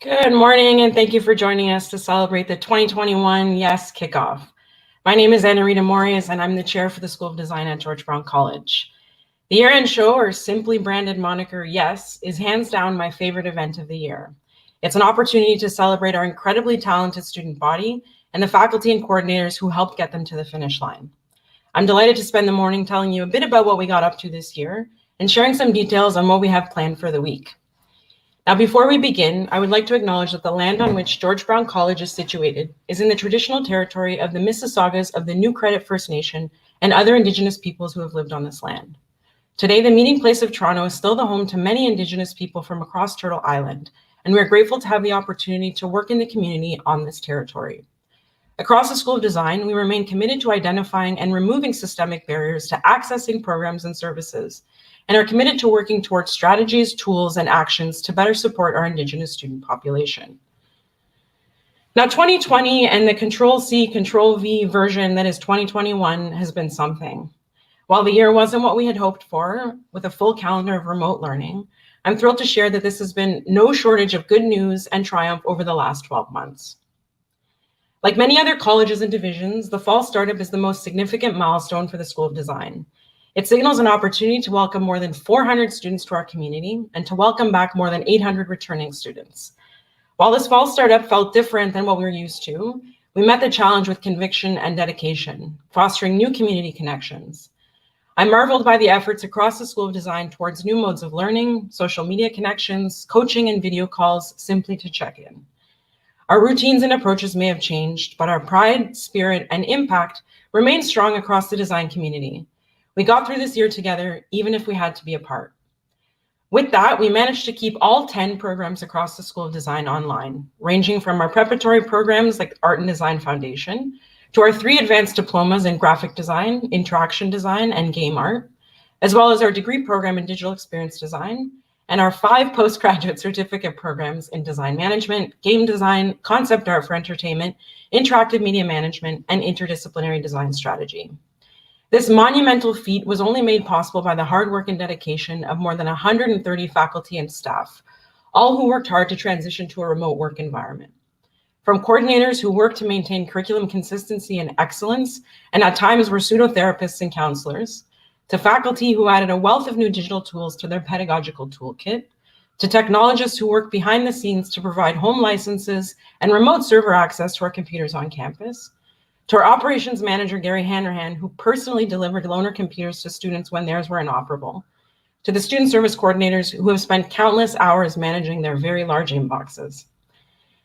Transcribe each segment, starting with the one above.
Good morning, and thank you for joining us to celebrate the 2021 Yes Kickoff. My name is Rita Morais, and I'm the chair for the School of Design at George Brown College. The year-end show, or simply branded moniker Yes, is hands down my favorite event of the year. It's an opportunity to celebrate our incredibly talented student body and the faculty and coordinators who helped get them to the finish line. I'm delighted to spend the morning telling you a bit about what we got up to this year and sharing some details on what we have planned for the week. Now, before we begin, I would like to acknowledge that the land on which George Brown College is situated is in the traditional territory of the Mississaugas of the New Credit First Nation and other Indigenous peoples who have lived on this land. Today, the meeting place of Toronto is still the home to many Indigenous people from across Turtle Island, and we're grateful to have the opportunity to work in the community on this territory. Across the School of Design, we remain committed to identifying and removing systemic barriers to accessing programs and services, and are committed to working towards strategies, tools, and actions to better support our Indigenous student population. Now, 2020 and the Control-C, Control-V version that is 2021 has been something. While the year wasn't what we had hoped for, with a full calendar of remote learning, I'm thrilled to share that this has been no shortage of good news and triumph over the last 12 months. Like many other colleges and divisions, the fall startup is the most significant milestone for the School of Design. It signals an opportunity to welcome more than 400 students to our community and to welcome back more than 800 returning students. While this fall startup felt different than what we were used to, we met the challenge with conviction and dedication, fostering new community connections. I'm marveled by the efforts across the School of Design towards new modes of learning, social media connections, coaching, and video calls simply to check in. Our routines and approaches may have changed, but our pride, spirit, and impact remain strong across the design community. We got through this year together, even if we had to be apart. With that, we managed to keep all 10 programs across the School of Design online, ranging from our preparatory programs like Art and Design Foundation, to our 3 advanced diplomas in graphic design, interaction design, and game art, as well as our degree program in digital experience design, and our 5 postgraduate certificate programs in design management, game design, concept art for entertainment, interactive media management, and interdisciplinary design strategy. This monumental feat was only made possible by the hard work and dedication of more than 130 faculty and staff, all who worked hard to transition to a remote work environment. From coordinators who worked to maintain curriculum consistency and excellence, and at times were pseudotherapists and counselors, to faculty who added a wealth of new digital tools to their pedagogical toolkit, to technologists who worked behind the scenes to provide home licenses and remote server access to our computers on campus, to our operations manager, Gary Hanrahan, who personally delivered loaner computers to students when theirs were inoperable, to the student service coordinators who have spent countless hours managing their very large inboxes.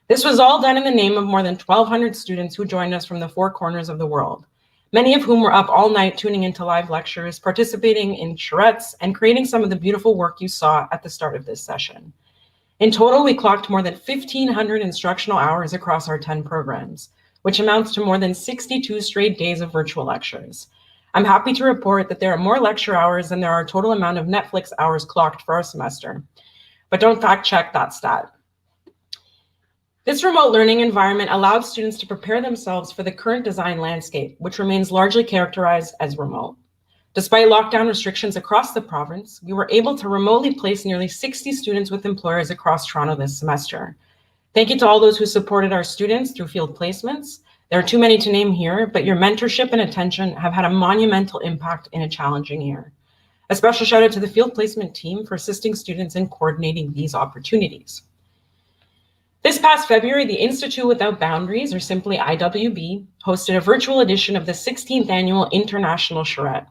This was all done in the name of more than 1,200 students who joined us from the 4 corners of the world, many of whom were up all night tuning into live lectures, participating in charrettes, and creating some of the beautiful work you saw at the start of this session. In total, we clocked more than 1,500 instructional hours across our 10 programs, which amounts to more than 62 straight days of virtual lectures. I'm happy to report that there are more lecture hours than there are total amount of Netflix hours clocked for our semester. But don't fact check that stat. This remote learning environment allowed students to prepare themselves for the current design landscape, which remains largely characterized as remote. Despite lockdown restrictions across the province, we were able to remotely place nearly 60 students with employers across Toronto this semester. Thank you to all those who supported our students through field placements. There are too many to name here, but your mentorship and attention have had a monumental impact in a challenging year. A special shout out to the field placement team for assisting students in coordinating these opportunities. This past February, the Institute Without Boundaries, or simply IWB, hosted a virtual edition of the 16th annual International Charrette.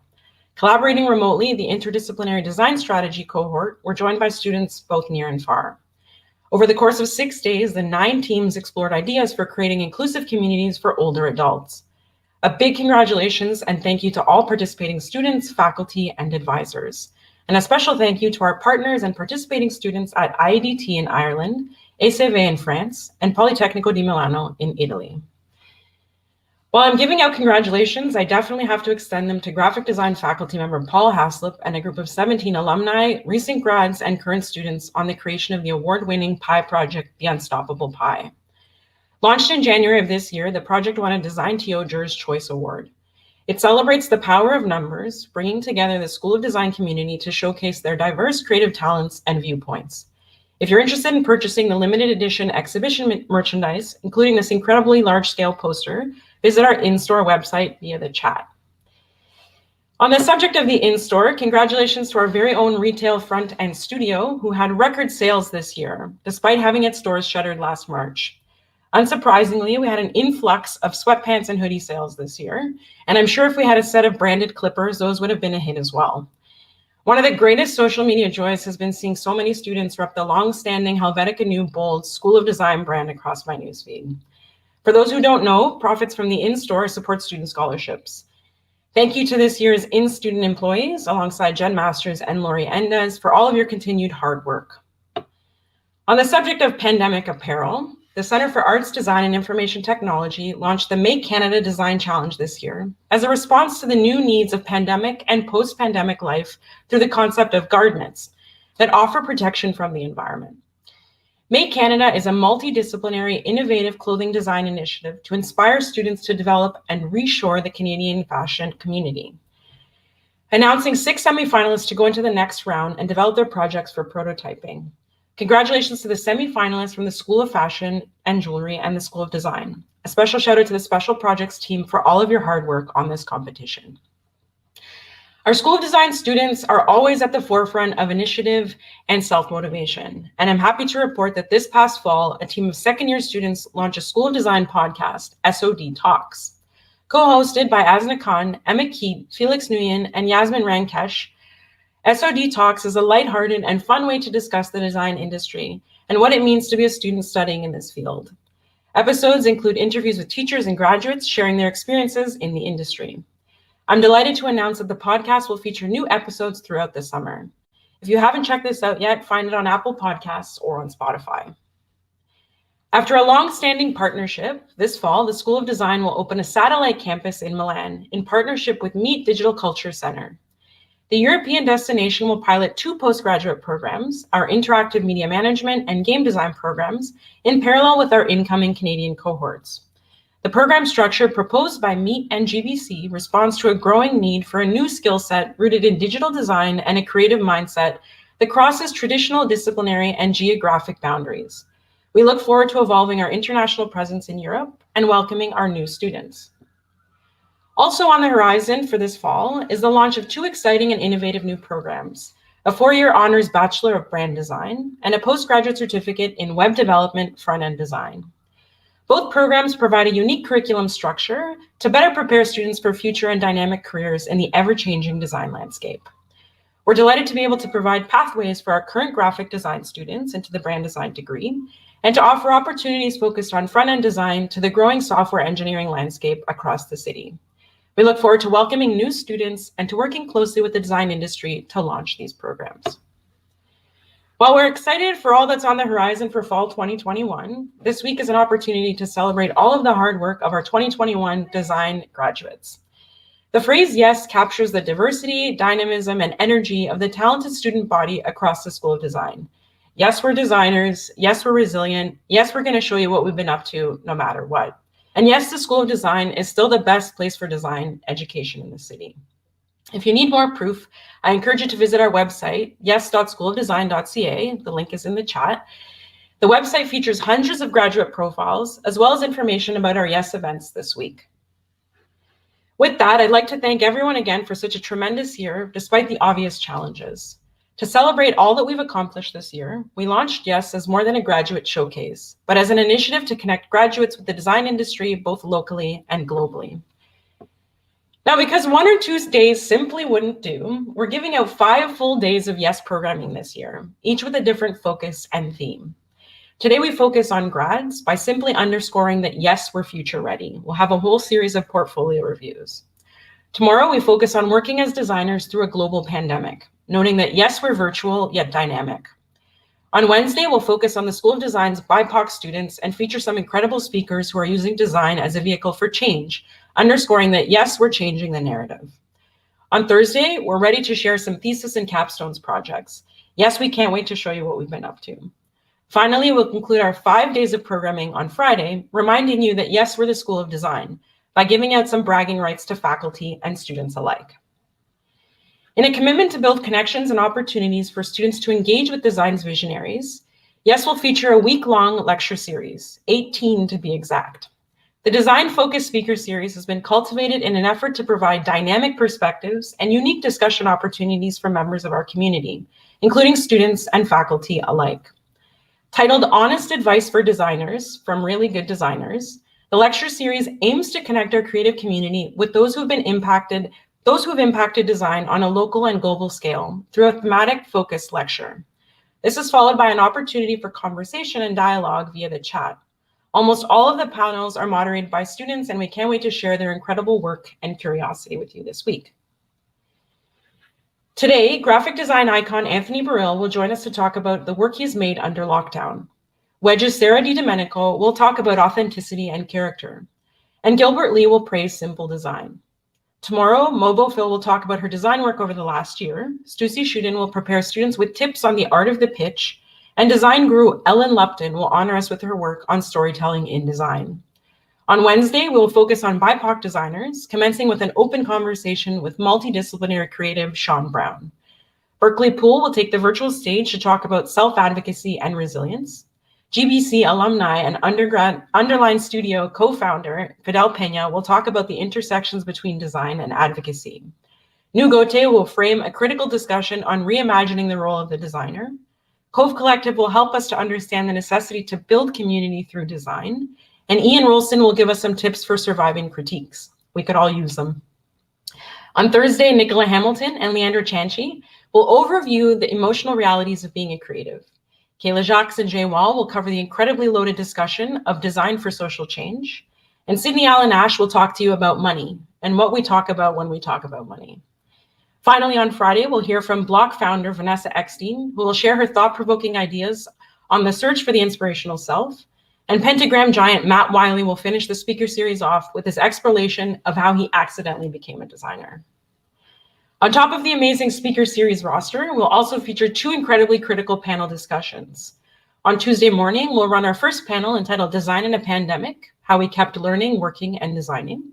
Collaborating remotely, the interdisciplinary design strategy cohort were joined by students both near and far. Over the course of 6 days, the 9 teams explored ideas for creating inclusive communities for older adults. A big congratulations and thank you to all participating students, faculty, and advisors. And a special thank you to our partners and participating students at IEDT in Ireland, ECV in France, and Politecnico di Milano in Italy. While I'm giving out congratulations, I definitely have to extend them to graphic design faculty member Paul Haslip and a group of 17 alumni, recent grads, and current students on the creation of the award-winning Pi project, The Unstoppable Pi. Launched in January of this year, the project won a Design TO Jurors Choice Award. It celebrates the power of numbers, bringing together the School of Design community to showcase their diverse creative talents and viewpoints. If you're interested in purchasing the limited edition exhibition merchandise, including this incredibly large-scale poster, visit our in-store website via the chat. On the subject of the in-store, congratulations to our very own retail front end studio, who had record sales this year, despite having its stores shuttered last March. Unsurprisingly, we had an influx of sweatpants and hoodie sales this year, and I'm sure if we had a set of branded clippers, those would have been a hit as well. One of the greatest social media joys has been seeing so many students rep the long-standing Helvetica New Bold School of Design brand across my newsfeed. For those who don't know, profits from the in-store support student scholarships. Thank you to this year's in-student employees, alongside Jen Masters and Lori Endez, for all of your continued hard work. On the subject of pandemic apparel, the Center for Arts, Design and Information Technology launched the Make Canada Design Challenge this year as a response to the new needs of pandemic and post-pandemic life through the concept of garments that offer protection from the environment. Make Canada is a multidisciplinary, innovative clothing design initiative to inspire students to develop and reshore the Canadian fashion community. Announcing 6 semifinalists to go into the next round and develop their projects for prototyping. Congratulations to the semifinalists from the School of Fashion and Jewelry and the School of Design. A special shout out to the Special Projects team for all of your hard work on this competition. Our School of Design students are always at the forefront of initiative and self-motivation. And I'm happy to report that this past fall, a team of second-year students launched a School of Design podcast, SOD Talks. Co-hosted by Asna Khan, Emma Keat, Felix Nguyen, and Yasmin Rankesh, SOD Talks is a lighthearted and fun way to discuss the design industry and what it means to be a student studying in this field. Episodes include interviews with teachers and graduates sharing their experiences in the industry. I'm delighted to announce that the podcast will feature new episodes throughout the summer. If you haven't checked this out yet, find it on Apple Podcasts or on Spotify. After a long-standing partnership, this fall, the School of Design will open a satellite campus in Milan in partnership with Meet Digital Culture Center. The European destination will pilot 2 postgraduate programs, our interactive media management and game design programs, in parallel with our incoming Canadian cohorts. The program structure proposed by Meet and GBC responds to a growing need for a new skill set rooted in digital design and a creative mindset that crosses traditional disciplinary and geographic boundaries. We look forward to evolving our international presence in Europe and welcoming our new students. Also on the horizon for this fall is the launch of 2 exciting and innovative new programs, a 4-year honors Bachelor of Brand Design and a postgraduate certificate in web development front-end design. Both programs provide a unique curriculum structure to better prepare students for future and dynamic careers in the ever-changing design landscape. We're delighted to be able to provide pathways for our current graphic design students into the brand design degree and to offer opportunities focused on front-end design to the growing software engineering landscape across the city. We look forward to welcoming new students and to working closely with the design industry to launch these programs. While we're excited for all that's on the horizon for fall 2021, this week is an opportunity to celebrate all of the hard work of our 2021 design graduates. The phrase yes captures the diversity, dynamism, and energy of the talented student body across the School of Design. Yes, we're designers. Yes, we're resilient. Yes, we're going to show you what we've been up to no matter what. And yes, the School of Design is still the best place for design education in the city. If you need more proof, I encourage you to visit our website, yes.schoolofdesign.ca. The link is in the chat. The website features hundreds of graduate profiles, as well as information about our Yes events this week. With that, I'd like to thank everyone again for such a tremendous year, despite the obvious challenges. To celebrate all that we've accomplished this year, we launched Yes as more than a graduate showcase, but as an initiative to connect graduates with the design industry, both locally and globally. Now, because 1 or 2 days simply wouldn't do, we're giving out 5 full days of Yes programming this year, each with a different focus and theme. Today, we focus on grads by simply underscoring that yes, we're future ready. We'll have a whole series of portfolio reviews. Tomorrow, we focus on working as designers through a global pandemic, noting that yes, we're virtual, yet dynamic. On Wednesday, we'll focus on the School of Design's BIPOC students and feature some incredible speakers who are using design as a vehicle for change, underscoring that yes, we're changing the narrative. On Thursday, we're ready to share some thesis and capstones projects. Yes, we can't wait to show you what we've been up to. Finally, we'll conclude our 5 days of programming on Friday, reminding you that yes, we're the School of Design, by giving out some bragging rights to faculty and students alike. In a commitment to build connections and opportunities for students to engage with design's visionaries, Yes will feature a week-long lecture series, 18 to be exact. The design-focused speaker series has been cultivated in an effort to provide dynamic perspectives and unique discussion opportunities for members of our community, including students and faculty alike. Titled Honest Advice for Designers from Really Good Designers, the lecture series aims to connect our creative community with those who have impacted design on a local and global scale through a thematic focused lecture. This is followed by an opportunity for conversation and dialogue via the chat. Almost all of the panels are moderated by students, and we can't wait to share their incredible work and curiosity with you this week. Today, graphic design icon Anthony Burrill will join us to talk about the work he's made under lockdown. Wedge's Sarah DiDomenico will talk about authenticity and character. And Gilbert Lee will praise simple design. Tomorrow, Mobo Phil will talk about her design work over the last year. Stussy Shuden will prepare students with tips on the art of the pitch. And design guru Ellen Lupton will honor us with her work on storytelling in design. On Wednesday, we will focus on BIPOC designers, commencing with an open conversation with multidisciplinary creative Sean Brown. Berkeley Poole will take the virtual stage to talk about self-advocacy and resilience. GBC alumni and Underline Studio co-founder Fidel Pena will talk about the intersections between design and advocacy. New Gote will frame a critical discussion on reimagining the role of the designer. Cove Collective will help us to understand the necessity to build community through design. And Ian Rolston will give us some tips for surviving critiques. We could all use them. On Thursday, Nicola Hamilton and Leandra Chanchi will overview the emotional realities of being a creative. Kayla Jacques and Jay Wall will cover the incredibly loaded discussion of design for social change. And Sydney Allen Ash will talk to you about money and what we talk about when we talk about money. Finally, on Friday, we'll hear from Block founder Vanessa Eckstein, who will share her thought-provoking ideas on the search for the inspirational self. And Pentagram giant Matt Wiley will finish the speaker series off with his exploration of how he accidentally became a designer. On top of the amazing speaker series roster, we'll also feature 2 incredibly critical panel discussions. On Tuesday morning, we'll run our first panel entitled Design in a Pandemic, How We Kept Learning, Working, and Designing.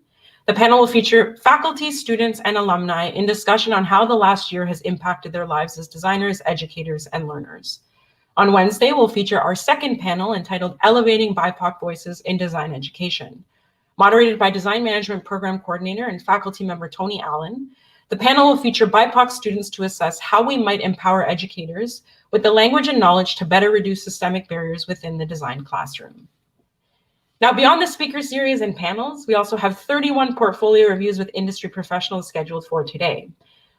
The panel will feature faculty, students, and alumni in discussion on how the last year has impacted their lives as designers, educators, and learners. On Wednesday, we'll feature our second panel entitled Elevating BIPOC Voices in Design Education. Moderated by Design Management Program Coordinator and faculty member Tony Allen, the panel will feature BIPOC students to assess how we might empower educators with the language and knowledge to better reduce systemic barriers within the design classroom. Now, beyond the speaker series and panels, we also have 31 portfolio reviews with industry professionals scheduled for today.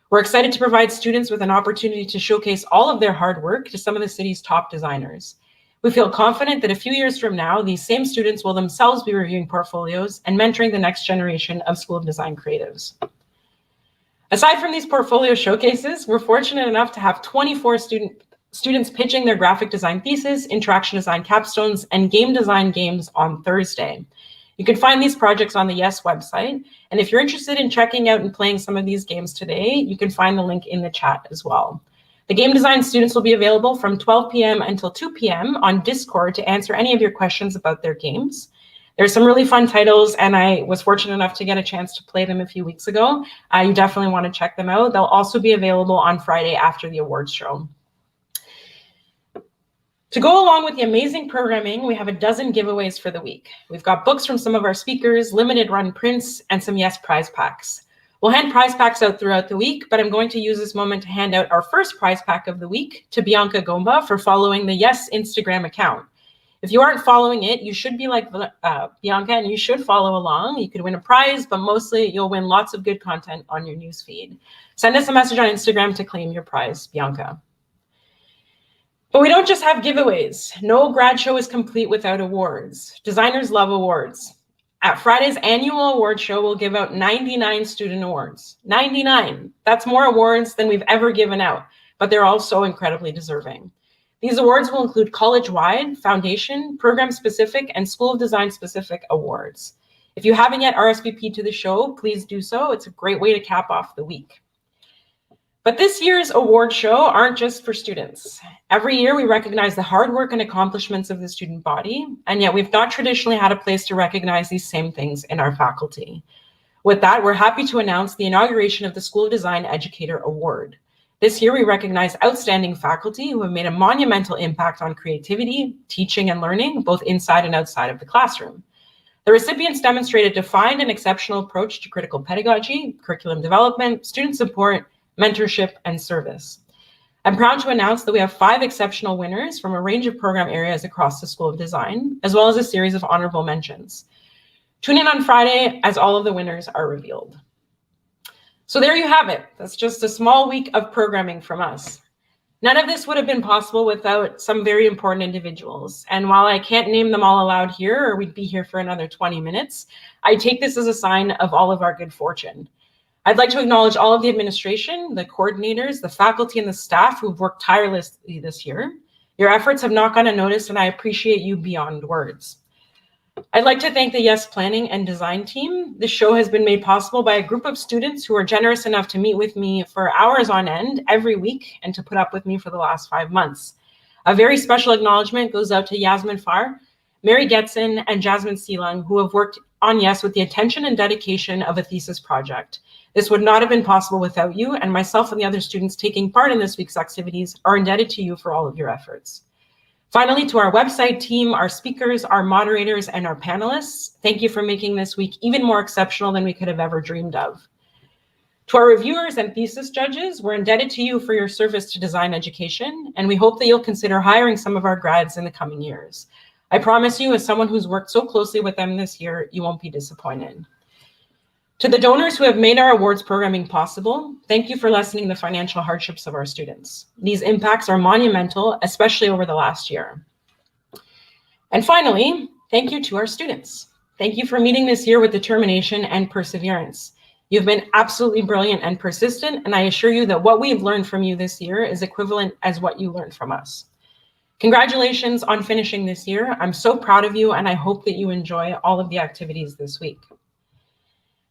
We're excited to provide students with an opportunity to showcase all of their hard work to some of the city's top designers. We feel confident that a few years from now, these same students will themselves be reviewing portfolios and mentoring the next generation of School of Design creatives. Aside from these portfolio showcases, we're fortunate enough to have 24 students pitching their graphic design thesis, interaction design capstones, and game design games on Thursday. You can find these projects on the Yes website. And if you're interested in checking out and playing some of these games today, you can find the link in the chat as well. The game design students will be available from 12 p.m. until 2 p.m. on Discord to answer any of your questions about their games. There's some really fun titles, and I was fortunate enough to get a chance to play them a few weeks ago. You definitely want to check them out. They'll also be available on Friday after the awards show. To go along with the amazing programming, we have a dozen giveaways for the week. We've got books from some of our speakers, limited run prints, and some Yes prize packs. We'll hand prize packs out throughout the week, but I'm going to use this moment to hand out our first prize pack of the week to Bianca Gomba for following the Yes Instagram account. If you aren't following it, you should be like Bianca, and you should follow along. You could win a prize, but mostly you'll win lots of good content on your newsfeed. Send us a message on Instagram to claim your prize, Bianca. But we don't just have giveaways. No grad show is complete without awards. Designers love awards. At Friday's annual award show, we'll give out 99 student awards. 99. That's more awards than we've ever given out, but they're all so incredibly deserving. These awards will include college-wide, foundation, program-specific, and School of Design-specific awards. If you haven't yet RSVP'd to the show, please do so. It's a great way to cap off the week. But this year's award show aren't just for students. Every year we recognize the hard work and accomplishments of the student body, and yet we've not traditionally had a place to recognize these same things in our faculty. With that, we're happy to announce the inauguration of the School of Design Educator Award. This year, we recognize outstanding faculty who have made a monumental impact on creativity, teaching, and learning, both inside and outside of the classroom. The recipients demonstrate a defined and exceptional approach to critical pedagogy, curriculum development, student support, mentorship, and service. I'm proud to announce that we have 5 exceptional winners from a range of program areas across the School of Design, as well as a series of honorable mentions. Tune in on Friday as all of the winners are revealed. So there you have it. That's just a small week of programming from us. None of this would have been possible without some very important individuals. And while I can't name them all aloud here, or we'd be here for another 20 minutes, I take this as a sign of all of our good fortune. I'd like to acknowledge all of the administration, the coordinators, the faculty, and the staff who've worked tirelessly this year. Your efforts have not gone unnoticed, and I appreciate you beyond words. I'd like to thank the YES Planning and Design team. This show has been made possible by a group of students who are generous enough to meet with me for hours on end every week and to put up with me for the last 5 months. A very special acknowledgement goes out to Yasmin Farr, Mary Getson, and Jasmine Seelung, who have worked on YES with the attention and dedication of a thesis project. This would not have been possible without you, and myself and the other students taking part in this week's activities are indebted to you for all of your efforts. Finally, to our website team, our speakers, our moderators, and our panelists, thank you for making this week even more exceptional than we could have ever dreamed of. To our reviewers and thesis judges, we're indebted to you for your service to design education, and we hope that you'll consider hiring some of our grads in the coming years. I promise you, as someone who's worked so closely with them this year, you won't be disappointed. To the donors who have made our awards programming possible, thank you for lessening the financial hardships of our students. These impacts are monumental, especially over the last year. And finally, thank you to our students. Thank you for meeting this year with determination and perseverance. You've been absolutely brilliant and persistent, and I assure you that what we've learned from you this year is equivalent as what you learned from us. Congratulations on finishing this year. I'm so proud of you, and I hope that you enjoy all of the activities this week.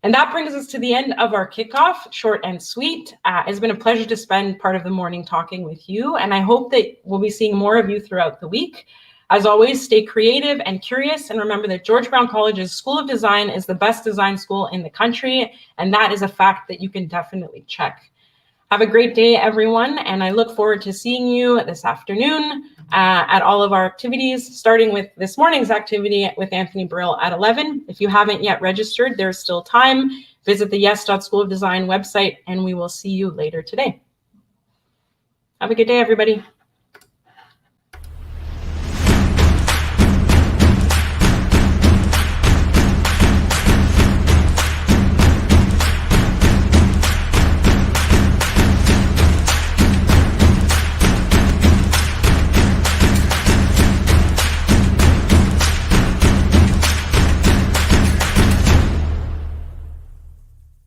And that brings us to the end of our kickoff, short and sweet. It's been a pleasure to spend part of the morning talking with you, and I hope that we'll be seeing more of you throughout the week. As always, stay creative and curious, and remember that George Brown College's School of Design is the best design school in the country, and that is a fact that you can definitely check. Have a great day, everyone, and I look forward to seeing you this afternoon at all of our activities, starting with this morning's activity with Anthony Brill at 11. If you haven't yet registered, there's still time. Visit the yes.schoolofdesign website, and we will see you later today. Have a good day, everybody.